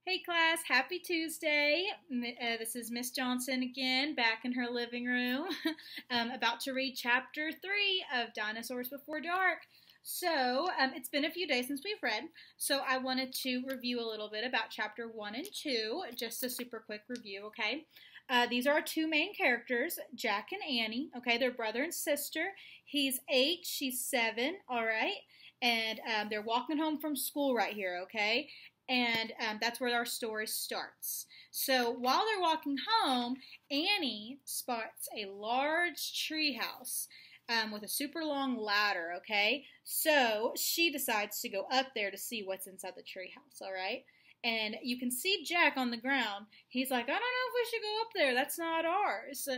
Hey class, happy Tuesday. This is Miss Johnson again, back in her living room, about to read chapter 3 of Dinosaurs Before Dark. So, it's been a few days since we've read, so I wanted to review a little bit about chapter 1 and 2, just a super quick review, okay? These are our two main characters, Jack and Annie, okay? They're brother and sister. He's 8, she's 7, all right? And they're walking home from school right here, okay? And that's where our story starts. So while they're walking home, Annie spots a large tree house with a super long ladder, okay? So she decides to go up there to see what's inside the tree house, all right? And you can see Jack on the ground. He's like, I don't know if we should go up there. That's not ours.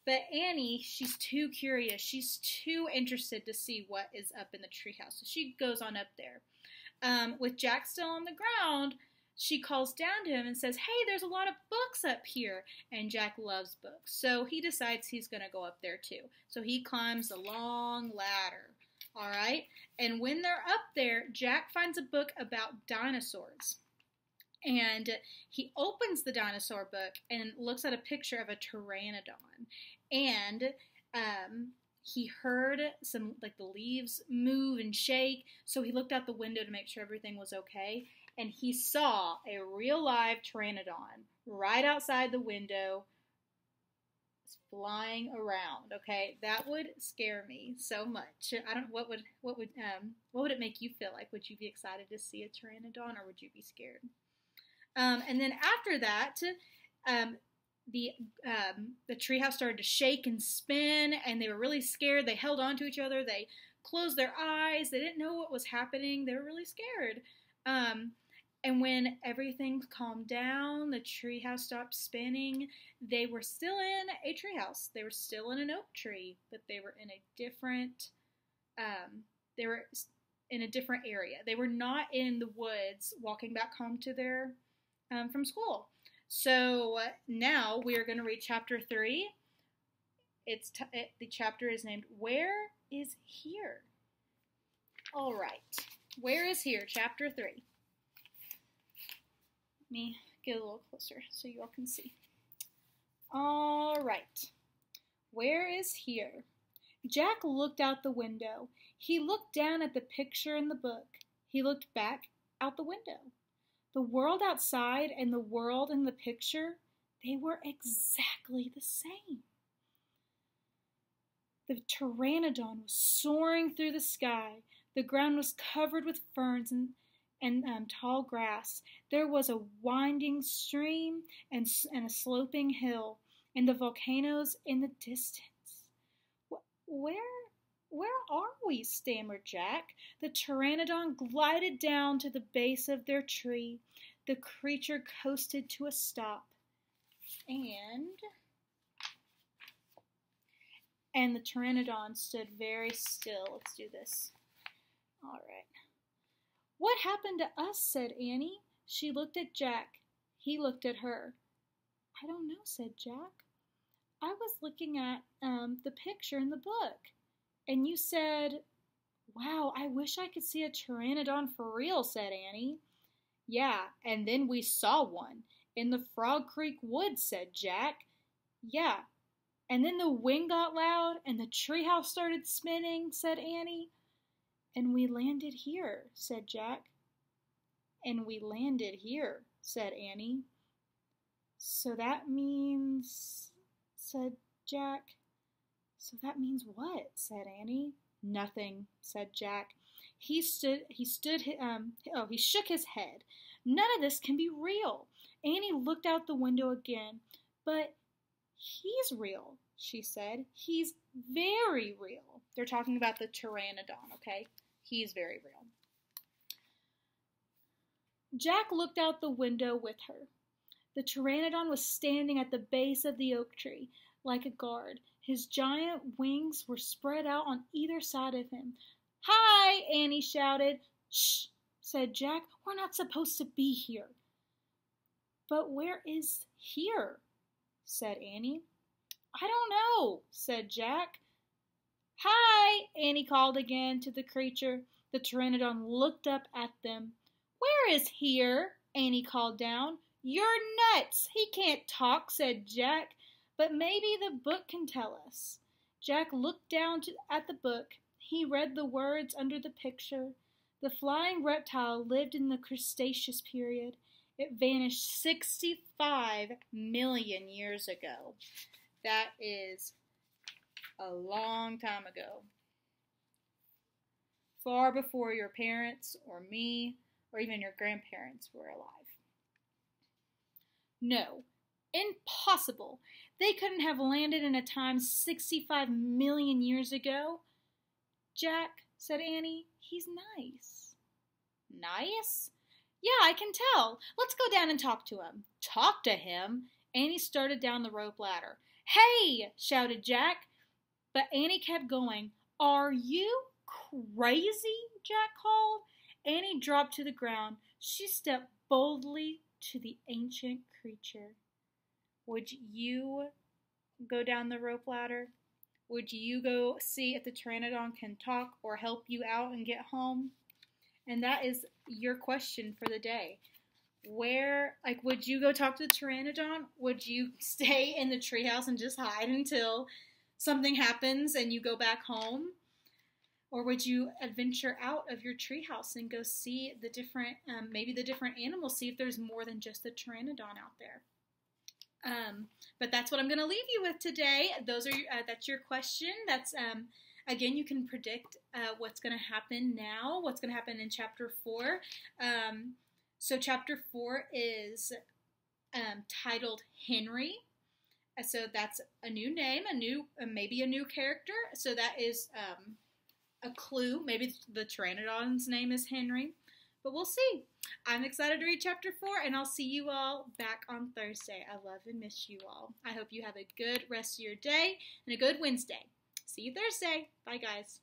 But Annie, she's too curious. She's too interested to see what is up in the treehouse. So she goes on up there. With Jack still on the ground, she calls down to him and says, hey, there's a lot of books up here. And Jack loves books. So he decides he's going to go up there too. So he climbs the long ladder. All right. And when they're up there, Jack finds a book about dinosaurs. And he opens the dinosaur book and looks at a picture of a pteranodon. And he heard some, like, the leaves move and shake, so he looked out the window to make sure everything was okay, and he saw a real live pteranodon right outside the window flying around. Okay, that would scare me so much. I don't what would it make you feel like? Would you be excited to see a pteranodon, or would you be scared? And then after that, the treehouse started to shake and spin, and they were really scared. They held on to each other. They closed their eyes. They didn't know what was happening. They were really scared. And when everything calmed down, the treehouse stopped spinning. They were still in a treehouse. They were still in an oak tree, but they were in a different. They were in a different area. They were not in the woods, walking back home to their from school. So now we are going to read chapter 3. The chapter is named Where is Here? All right. Where is Here? Chapter 3. Let me get a little closer so you all can see. All right. Where is Here? Jack looked out the window. He looked down at the picture in the book. He looked back out the window. The world outside and the world in the picture, they were exactly the same. The pteranodon was soaring through the sky. The ground was covered with ferns and tall grass. There was a winding stream and a sloping hill, and the volcanoes in the distance. Where are we? Stammered Jack. The pteranodon glided down to the base of their tree. The creature coasted to a stop. And the pteranodon stood very still. Let's do this. All right. What happened to us? Said Annie. She looked at Jack. He looked at her. I don't know, said Jack. I was looking at the picture in the book. And you said, wow, I wish I could see a pteranodon for real, said Annie. Yeah, and then we saw one in the Frog Creek woods, said Jack. Yeah, and then the wind got loud and the treehouse started spinning, said Annie. And we landed here, said Jack. And we landed here, said Annie. So that means, said Jack. So that means what? Said Annie. Nothing, said Jack. He shook his head. None of this can be real. Annie looked out the window again. But he's real, she said. He's very real. They're talking about the pteranodon, okay? He's very real. Jack looked out the window with her. The pteranodon was standing at the base of the oak tree, like a guard. His giant wings were spread out on either side of him. Hi, Annie shouted. Shh, said Jack. We're not supposed to be here. But where is here? Said Annie. I don't know, said Jack. Hi, Annie called again to the creature. The pteranodon looked up at them. Where is here? Annie called down. "You're nuts! He can't talk," said Jack. "But maybe the book can tell us." Jack looked down at the book. He read the words under the picture. The flying reptile lived in the Cretaceous period. It vanished 65 million years ago. That is a long time ago. Far before your parents or me or even your grandparents were alive. No, impossible. They couldn't have landed in a time 65 million years ago. "Jack," said Annie, "he's nice." "Nice?" "Yeah, I can tell. Let's go down and talk to him." "Talk to him?" Annie started down the rope ladder. "Hey!" shouted Jack. But Annie kept going. "Are you crazy?" Jack called. Annie dropped to the ground. She stepped boldly to the ancient creature. Would you go down the rope ladder? Would you go see if the Pteranodon can talk or help you out and get home? And that is your question for the day. Would you go talk to the Pteranodon? Would you stay in the treehouse and just hide until something happens and you go back home? Or would you adventure out of your treehouse and go see the different, maybe the different animals, see if there's more than just the Pteranodon out there? But that's what I'm going to leave you with today. That's your question. That's again, you can predict what's going to happen now, what's going to happen in Chapter 4. So Chapter 4 is titled Henry. So that's a new name, maybe a new character. So that is a clue. Maybe the Pteranodon's name is Henry. But we'll see. I'm excited to read Chapter 4, and I'll see you all back on Thursday. I love and miss you all. I hope you have a good rest of your day and a good Wednesday. See you Thursday. Bye, guys.